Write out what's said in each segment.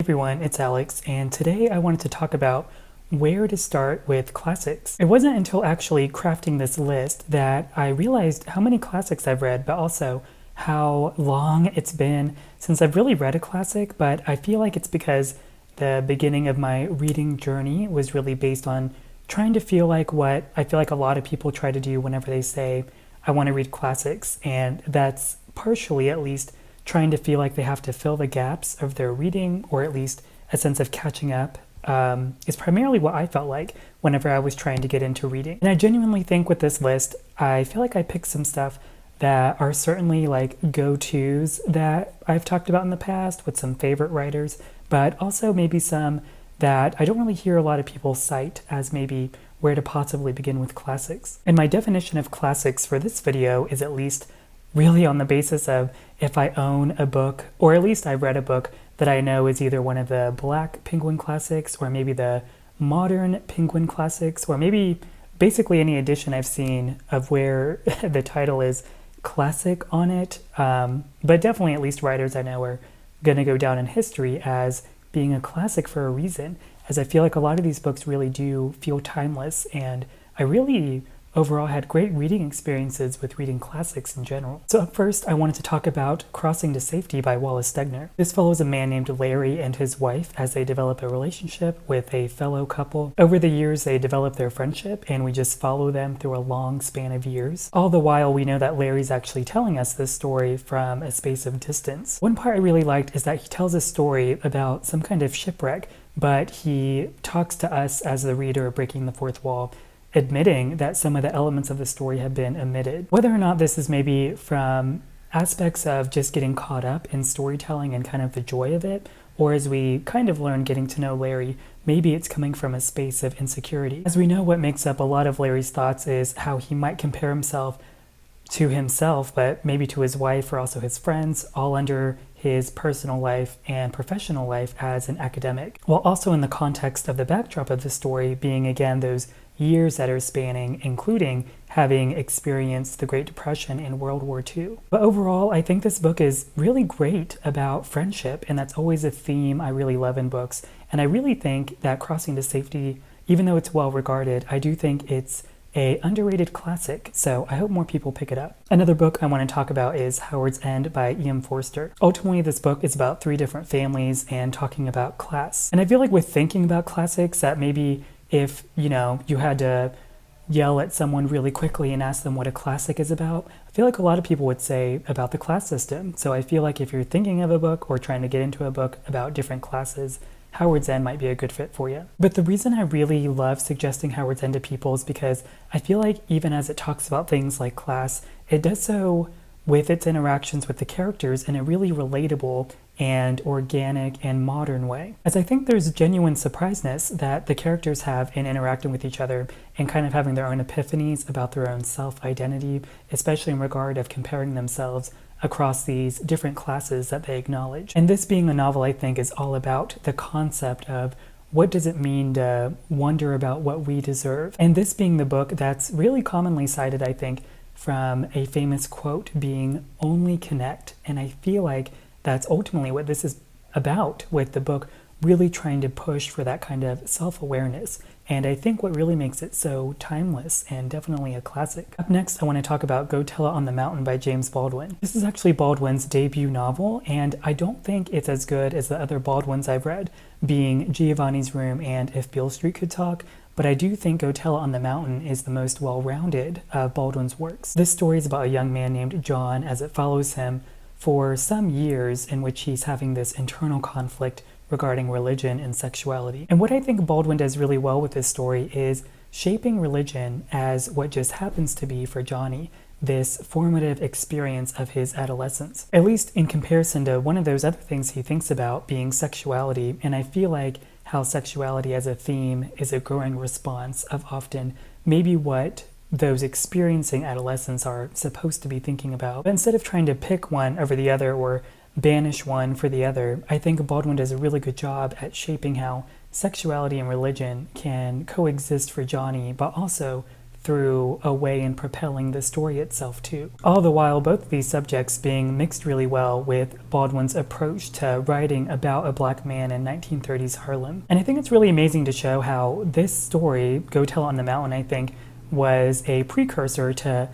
Everyone, it's Alex, and today I wanted to talk about where to start with classics. It wasn't until actually crafting this list that I realized how many classics I've read, but also how long it's been since I've really read a classic, but I feel like it's because the beginning of my reading journey was really based on trying to feel like what I feel like a lot of people try to do whenever they say, I want to read classics, and that's partially at least trying to feel like they have to fill the gaps of their reading, or at least a sense of catching up, is primarily what I felt like whenever I was trying to get into reading. And I genuinely think with this list, I feel like I picked some stuff that are certainly like go-tos that I've talked about in the past with some favorite writers, but also maybe some that I don't really hear a lot of people cite as maybe where to possibly begin with classics. And my definition of classics for this video is at least really on the basis of if I own a book, or at least I've read a book that I know is either one of the Black Penguin classics, or maybe the modern Penguin classics, or maybe basically any edition I've seen of where the title is classic on it. But definitely at least writers I know are going to go down in history as being a classic for a reason, as I feel like a lot of these books really do feel timeless, and I really overall had great reading experiences with reading classics in general. So up first, I wanted to talk about Crossing to Safety by Wallace Stegner. This follows a man named Larry and his wife as they develop a relationship with a fellow couple. Over the years, they develop their friendship, and we just follow them through a long span of years. All the while, we know that Larry's actually telling us this story from a space of distance. One part I really liked is that he tells a story about some kind of shipwreck, but he talks to us as the reader breaking the fourth wall, admitting that some of the elements of the story have been omitted. Whether or not this is maybe from aspects of just getting caught up in storytelling and kind of the joy of it, or as we kind of learn getting to know Larry, maybe it's coming from a space of insecurity. As we know, what makes up a lot of Larry's thoughts is how he might compare himself to himself, but maybe to his wife or also his friends, all under his personal life and professional life as an academic, while also in the context of the backdrop of the story being, again, those years that are spanning, including having experienced the Great Depression and World War II. But overall, I think this book is really great about friendship, and that's always a theme I really love in books. And I really think that Crossing to Safety, even though it's well regarded, I do think it's an underrated classic, so I hope more people pick it up. Another book I want to talk about is Howard's End by Forster. Ultimately, this book is about 3 different families and talking about class. And I feel like with thinking about classics, that maybe if, you had to yell at someone really quickly and ask them what a classic is about, I feel like a lot of people would say about the class system. So I feel like if you're thinking of a book or trying to get into a book about different classes, Howard's End might be a good fit for you. But the reason I really love suggesting Howard's End to people is because I feel like even as it talks about things like class, it does so with its interactions with the characters in a really relatable and organic and modern way. As I think there's genuine surpriseness that the characters have in interacting with each other and kind of having their own epiphanies about their own self-identity, especially in regard of comparing themselves across these different classes that they acknowledge. And this being a novel, I think, is all about the concept of what does it mean to wonder about what we deserve? And this being the book that's really commonly cited, I think, from a famous quote being only connect. And I feel like that's ultimately what this is about, with the book really trying to push for that kind of self-awareness. And I think what really makes it so timeless and definitely a classic. Up next, I want to talk about Go Tell It on the Mountain by James Baldwin. This is actually Baldwin's debut novel, and I don't think it's as good as the other Baldwins I've read, being Giovanni's Room and If Beale Street Could Talk, but I do think Go Tell It on the Mountain is the most well-rounded of Baldwin's works. This story is about a young man named John as it follows him for some years in which he's having this internal conflict regarding religion and sexuality. And what I think Baldwin does really well with this story is shaping religion as what just happens to be for Johnny, this formative experience of his adolescence, at least in comparison to one of those other things he thinks about being sexuality. And I feel like how sexuality as a theme is a growing response of often maybe what those experiencing adolescents are supposed to be thinking about. But instead of trying to pick one over the other or banish one for the other, I think Baldwin does a really good job at shaping how sexuality and religion can coexist for Johnny, but also through a way in propelling the story itself too. All the while, both of these subjects being mixed really well with Baldwin's approach to writing about a black man in 1930s Harlem. And I think it's really amazing to show how this story, Go Tell It on the Mountain, I think, was a precursor to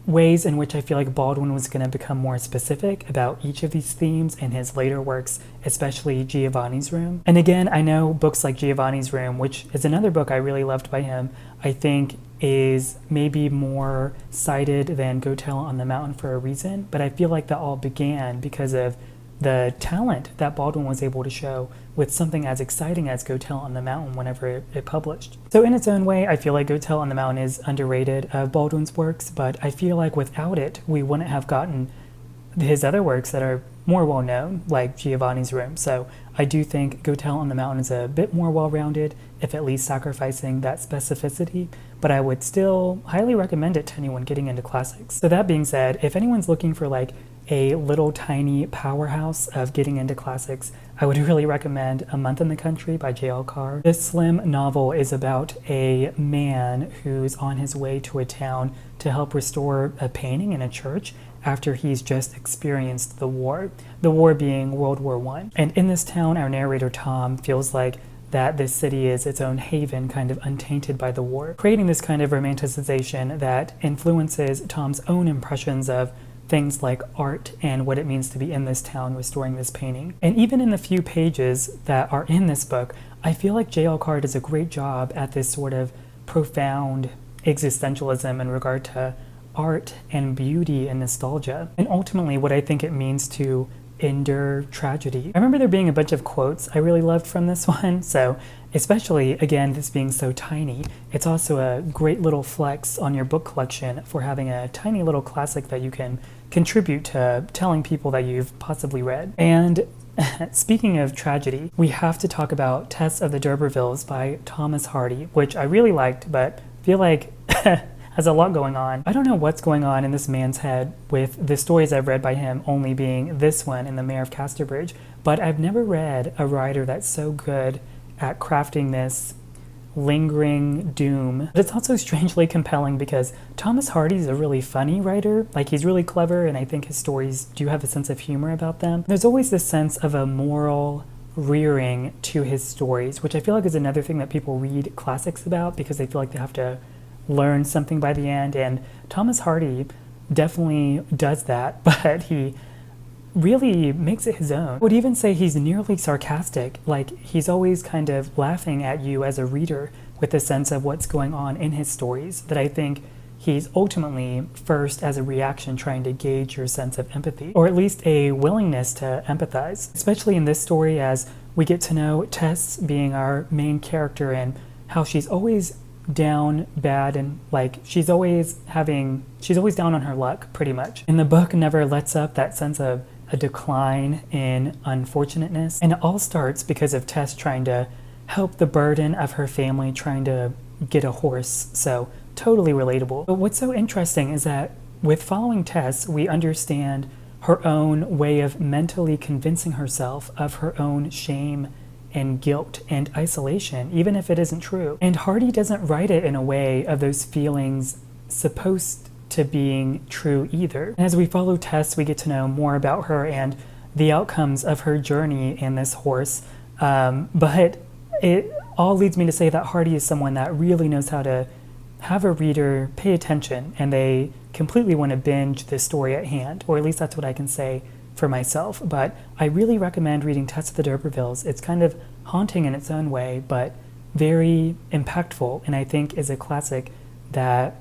ways in which I feel like Baldwin was going to become more specific about each of these themes in his later works, especially Giovanni's Room. And again, I know books like Giovanni's Room, which is another book I really loved by him, I think is maybe more cited than Go Tell It on the Mountain for a reason, but I feel like that all began because of the talent that Baldwin was able to show with something as exciting as Go Tell It on the Mountain whenever it published. So in its own way, I feel like Go Tell It on the Mountain is underrated of Baldwin's works, but I feel like without it, we wouldn't have gotten his other works that are more well-known, like Giovanni's Room. So I do think Go Tell It on the Mountain is a bit more well-rounded, if at least sacrificing that specificity, but I would still highly recommend it to anyone getting into classics. So that being said, if anyone's looking for like a little tiny powerhouse of getting into classics, I would really recommend A Month in the Country by J.L. Carr. This slim novel is about a man who's on his way to a town to help restore a painting in a church after he's just experienced the war being World War I. And in this town, our narrator Tom feels like that this city is its own haven, kind of untainted by the war, creating this kind of romanticization that influences Tom's own impressions of things like art and what it means to be in this town restoring this painting. And even in the few pages that are in this book, I feel like J.L. Carr does a great job at this sort of profound existentialism in regard to art and beauty and nostalgia, and ultimately what I think it means to endure tragedy. I remember there being a bunch of quotes I really loved from this one, so especially, again, this being so tiny, it's also a great little flex on your book collection for having a tiny little classic that you can contribute to telling people that you've possibly read. And speaking of tragedy, we have to talk about Tess of the D'Urbervilles by Thomas Hardy, which I really liked, but feel like has a lot going on. I don't know what's going on in this man's head with the stories I've read by him only being this one and The Mayor of Casterbridge, but I've never read a writer that's so good at crafting this lingering doom. But it's also strangely compelling because Thomas Hardy's a really funny writer. Like, he's really clever, and I think his stories do have a sense of humor about them. There's always this sense of a moral rearing to his stories, which I feel like is another thing that people read classics about because they feel like they have to learn something by the end, and Thomas Hardy definitely does that, but he really makes it his own. I would even say he's nearly sarcastic, like he's always kind of laughing at you as a reader with a sense of what's going on in his stories, that I think he's ultimately first as a reaction trying to gauge your sense of empathy, or at least a willingness to empathize, especially in this story as we get to know Tess being our main character and how she's always down bad and like she's always down on her luck pretty much. And the book never lets up that sense of a decline in unfortunateness, and it all starts because of Tess trying to help the burden of her family trying to get a horse, so totally relatable. But what's so interesting is that with following Tess, we understand her own way of mentally convincing herself of her own shame and guilt and isolation, even if it isn't true. And Hardy doesn't write it in a way of those feelings supposed to being true either. And as we follow Tess, we get to know more about her and the outcomes of her journey in this horse. But it all leads me to say that Hardy is someone that really knows how to have a reader pay attention, and they completely want to binge the story at hand, or at least that's what I can say for myself. But I really recommend reading Tess of the D'Urbervilles. It's kind of haunting in its own way, but very impactful, and I think is a classic that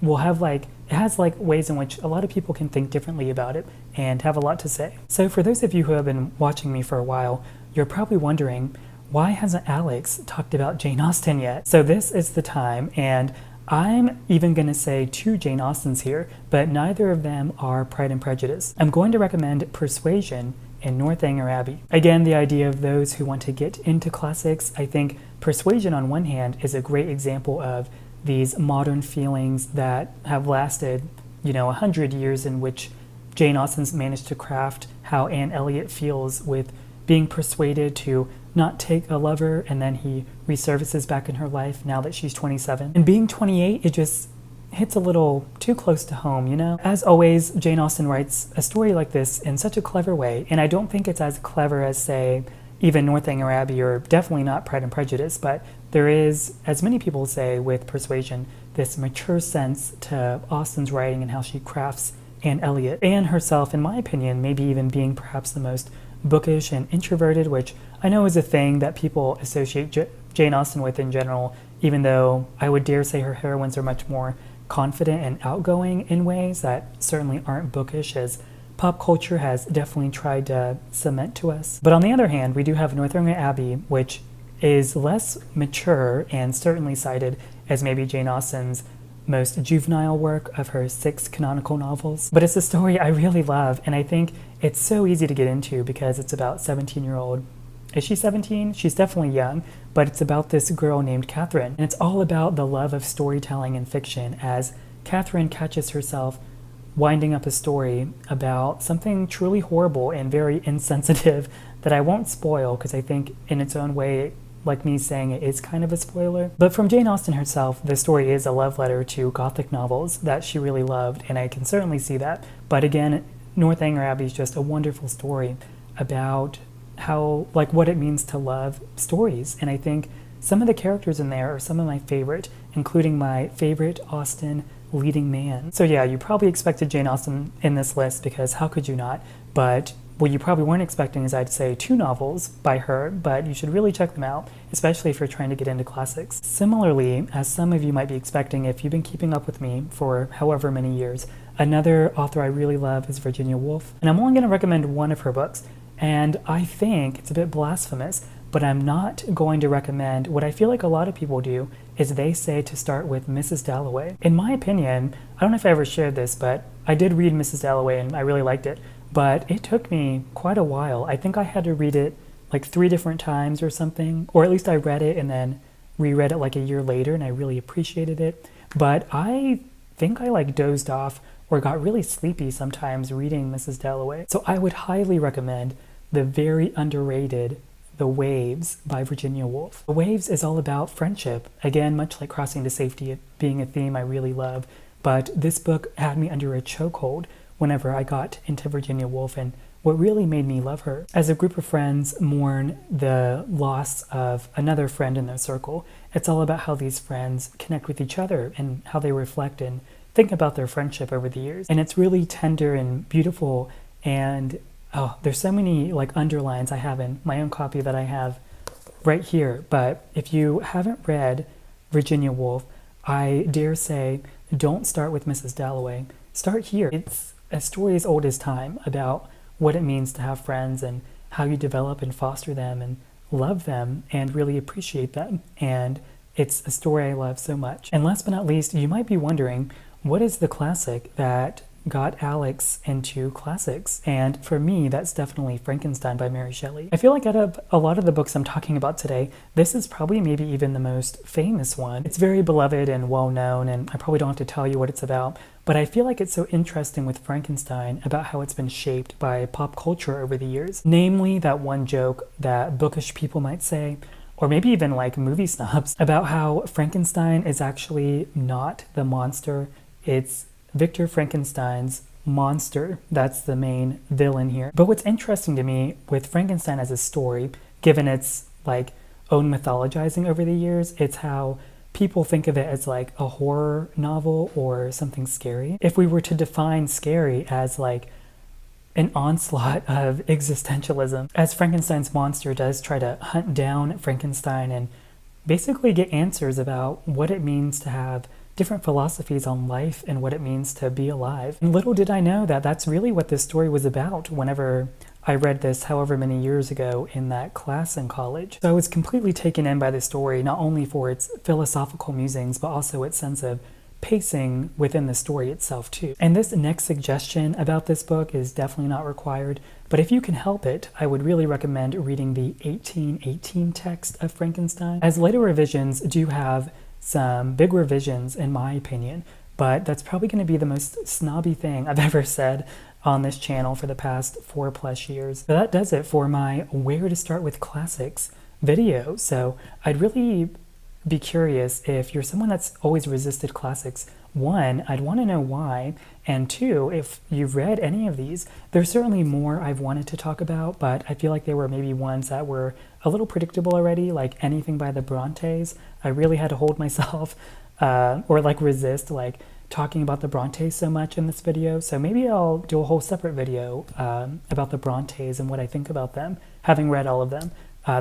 will have it has ways in which a lot of people can think differently about it and have a lot to say. So for those of you who have been watching me for a while, you're probably wondering, why hasn't Alex talked about Jane Austen yet? So this is the time, and I'm even going to say 2 Jane Austens here, but neither of them are Pride and Prejudice. I'm going to recommend Persuasion and Northanger Abbey. Again, the idea of those who want to get into classics, I think Persuasion on one hand is a great example of these modern feelings that have lasted, 100 years, in which Jane Austen's managed to craft how Anne Elliot feels with being persuaded to not take a lover, and then he resurfaces back in her life now that she's 27. And being 28, it just hits a little too close to home, you know? As always, Jane Austen writes a story like this in such a clever way, and I don't think it's as clever as, say, even Northanger Abbey, or definitely not Pride and Prejudice, but there is, as many people say with Persuasion, this mature sense to Austen's writing and how she crafts Anne Elliot. Anne herself, in my opinion, maybe even being perhaps the most bookish and introverted, which I know is a thing that people associate Jane Austen with in general, even though I would dare say her heroines are much more confident and outgoing in ways that certainly aren't bookish, as pop culture has definitely tried to cement to us. But on the other hand, we do have Northanger Abbey, which is less mature and certainly cited as maybe Jane Austen's most juvenile work of her 6 canonical novels. But it's a story I really love, and I think it's so easy to get into because it's about 17-year-old. Is she 17? She's definitely young, but it's about this girl named Catherine. And it's all about the love of storytelling and fiction as Catherine catches herself winding up a story about something truly horrible and very insensitive that I won't spoil because I think in its own way, like me saying it is kind of a spoiler. But from Jane Austen herself, the story is a love letter to Gothic novels that she really loved, and I can certainly see that. But again, Northanger Abbey is just a wonderful story about how, like, what it means to love stories. And I think some of the characters in there are some of my favorite, including my favorite Austen leading man. So yeah, you probably expected Jane Austen in this list because how could you not? But what you probably weren't expecting is, I'd say, 2 novels by her, but you should really check them out, especially if you're trying to get into classics. Similarly, as some of you might be expecting if you've been keeping up with me for however many years, another author I really love is Virginia Woolf, and I'm only going to recommend one of her books, and I think it's a bit blasphemous, but I'm not going to recommend what I feel like a lot of people do, is they say to start with Mrs. Dalloway. In my opinion, I don't know if I ever shared this, but I did read Mrs. Dalloway and I really liked it. But it took me quite a while. I think I had to read it like 3 different times or something, or at least I read it and then reread it like a year later, and I really appreciated it. But I think I like dozed off or got really sleepy sometimes reading Mrs. Dalloway. So I would highly recommend the very underrated The Waves by Virginia Woolf. The Waves is all about friendship. Again, much like Crossing to Safety being a theme I really love, but this book had me under a chokehold whenever I got into Virginia Woolf, and what really made me love her. As a group of friends mourn the loss of another friend in their circle, it's all about how these friends connect with each other and how they reflect and think about their friendship over the years. And it's really tender and beautiful, and oh, there's so many like underlines I have in my own copy that I have right here. But if you haven't read Virginia Woolf, I dare say don't start with Mrs. Dalloway. Start here. It's a story as old as time about what it means to have friends and how you develop and foster them and love them and really appreciate them. And it's a story I love so much. And last but not least, you might be wondering, what is the classic that got Alex into classics? And for me, that's definitely Frankenstein by Mary Shelley. I feel like out of a lot of the books I'm talking about today, this is probably maybe even the most famous one. It's very beloved and well known, and I probably don't have to tell you what it's about, but I feel like it's so interesting with Frankenstein about how it's been shaped by pop culture over the years. Namely, that one joke that bookish people might say, or maybe even like movie snobs, about how Frankenstein is actually not the monster, it's Victor Frankenstein's monster. That's the main villain here. But what's interesting to me with Frankenstein as a story, given its like own mythologizing over the years, it's how people think of it as like a horror novel or something scary. If we were to define scary as like an onslaught of existentialism, as Frankenstein's monster does try to hunt down Frankenstein and basically get answers about what it means to have different philosophies on life and what it means to be alive. And little did I know that that's really what this story was about whenever I read this however many years ago in that class in college. So I was completely taken in by the story, not only for its philosophical musings, but also its sense of pacing within the story itself too. And this next suggestion about this book is definitely not required, but if you can help it, I would really recommend reading the 1818 text of Frankenstein, as later revisions do have some big revisions in my opinion, but that's probably going to be the most snobby thing I've ever said on this channel for the past 4+ years. So that does it for my Where to Start with Classics video. So I'd really be curious if you're someone that's always resisted classics. One, I'd want to know why, and two, if you've read any of these. There's certainly more I've wanted to talk about, but I feel like there were maybe ones that were a little predictable already, like anything by the Brontes. I really had to hold myself or like resist like talking about the Brontes so much in this video. So maybe I'll do a whole separate video about the Brontes and what I think about them, having read all of them.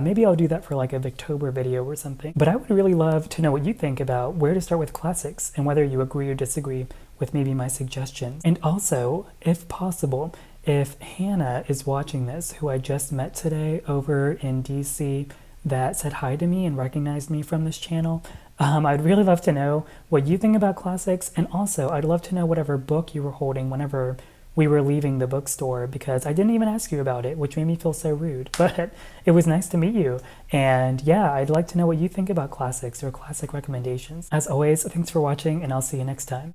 Maybe I'll do that for like a Victober video or something. But I would really love to know what you think about where to start with classics and whether you agree or disagree with maybe my suggestions. And also, if possible, if Hannah is watching this, who I just met today over in DC, that said hi to me and recognized me from this channel, I'd really love to know what you think about classics. And also, I'd love to know whatever book you were holding whenever we were leaving the bookstore, because I didn't even ask you about it, which made me feel so rude. But it was nice to meet you. And yeah, I'd like to know what you think about classics or classic recommendations. As always, thanks for watching, and I'll see you next time.